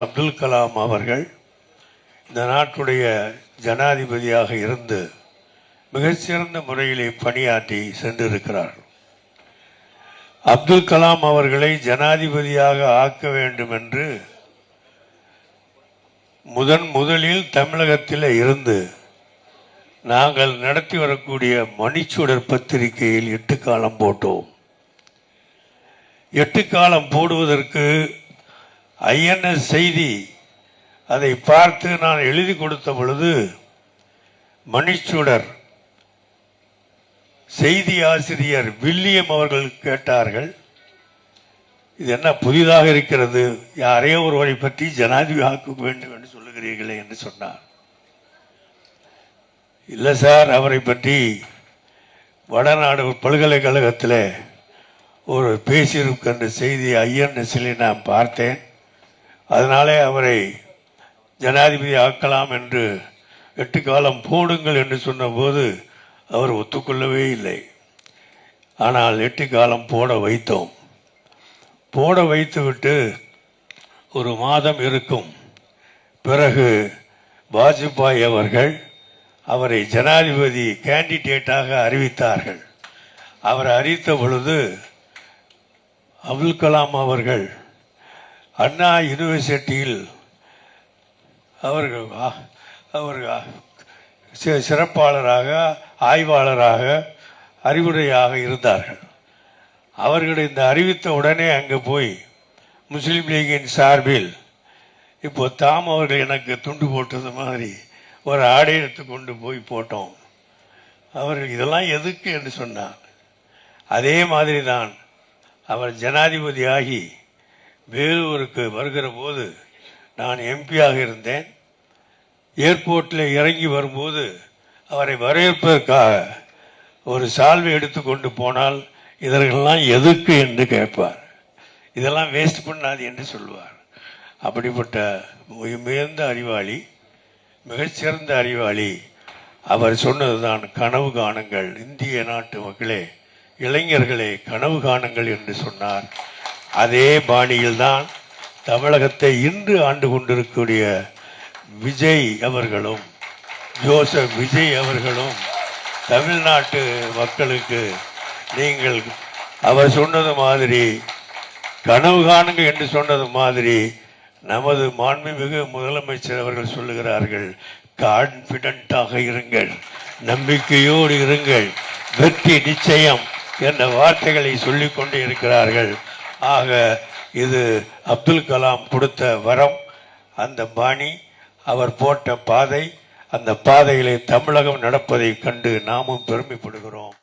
அப்துல் கலாம் அவர்கள் இந்த நாட்டுடைய ஜனாதிபதியாக இருந்து மிகச்சிறந்த முறையிலே பணியாற்றி சென்றிருக்கிறார்கள். அப்துல் கலாம் அவர்களை ஜனாதிபதியாக ஆக்க வேண்டும் என்று முதலில் தமிழகத்தில் இருந்து நாங்கள் நடத்தி வரக்கூடிய மணிச்சுடர் பத்திரிகையில் 8 காலம் போட்டோம். 8 காலம் போடுவதற்கு INS செய்தி அதை பார்த்து நான் எழுதி கொடுத்த பொழுது மணிச்சுடர் செய்தி ஆசிரியர் வில்லியம் அவர்கள் கேட்டார்கள், இது என்ன புதிதாக இருக்கிறது, யாரையோ ஒருவரை பற்றி ஜனாதிபதி ஆக்க வேண்டும் என்று சொல்லுகிறீர்களே என்று சொன்னார். இல்லை சார், அவரை பற்றி வடநாடு பல்கலைக்கழகத்தில் ஒரு பேசியிருக்கின்ற செய்தி INSல் நான் பார்த்தேன், அதனாலே அவரை ஜனாதிபதி ஆக்கலாம் என்று 8 காலம் போடுங்கள் என்று சொன்னபோது அவர் ஒத்துக்கொள்ளவே இல்லை. ஆனால் 8 காலம் போட வைத்தோம். போட வைத்துவிட்டு ஒரு மாதம் இருக்கும். பிறகு வாஜ்பாய் அவர்கள் அவரை ஜனாதிபதி கேண்டிடேட்டாக அறிவித்தார்கள். அவர் அறிவித்த பொழுது அப்துல் கலாம் அவர்கள் அண்ணா யூனிவர்சிட்டியில் அவர்கள் சிறப்பாளராக ஆய்வாளராக அறிவுரையாக இருந்தார்கள். அவர்கள் இந்த அறிவித்த உடனே அங்கே போய் முஸ்லீம் லீகின் சார்பில் இப்போ தாம் அவர்கள் எனக்கு துண்டு போட்டது மாதிரி ஒரு ஆடை எடுத்து கொண்டு போய் போட்டோம். அவர்கள் இதெல்லாம் எதுக்கு என்று சொன்னார். அதே மாதிரி தான் அவர் ஜனாதிபதியாகி வேலூருக்கு வருகிற போது நான் எம்பியாக இருந்தேன். ஏர்போர்ட்டில் இறங்கி வரும்போது அவரை வரவேற்பதற்காக ஒரு சால்வை எடுத்து கொண்டு போனால் இதற்கெல்லாம் எதுக்கு என்று கேட்பார். இதெல்லாம் வேஸ்ட் பண்ணாது என்று சொல்வார். அப்படிப்பட்ட உயர்ந்த அறிவாளி, மிகச்சிறந்த அறிவாளி. அவர் சொன்னதுதான் கனவு காணுங்கள், இந்திய நாட்டு மக்களே, இளைஞர்களே கனவு காணுங்கள் என்று சொன்னார். அதே பாணியில்தான் தமிழகத்தை இன்று ஆண்டு கொண்டிருக்கக்கூடிய விஜய் அவர்களும் ஜோசப் விஜய் அவர்களும் தமிழ்நாட்டு மக்களுக்கு நீங்கள் அவர் சொன்னது மாதிரி கனவு காணுங்க என்று சொன்னது மாதிரி நமது மாண்புமிகு முதலமைச்சர் அவர்கள் சொல்லுகிறார்கள், கான்பிடண்டாக இருங்கள், நம்பிக்கையோடு இருங்கள், வெற்றி நிச்சயம் என்ற வார்த்தைகளை சொல்லிக் கொண்டே இருக்கிறார்கள். ஆக இது அப்துல் கலாம் கொடுத்த வரம், அந்த பாணி, அவர் போட்ட பாதை, அந்த பாதையிலே தமிழகம் நடப்பதை கண்டு நாமும் பெருமைப்படுகிறோம்.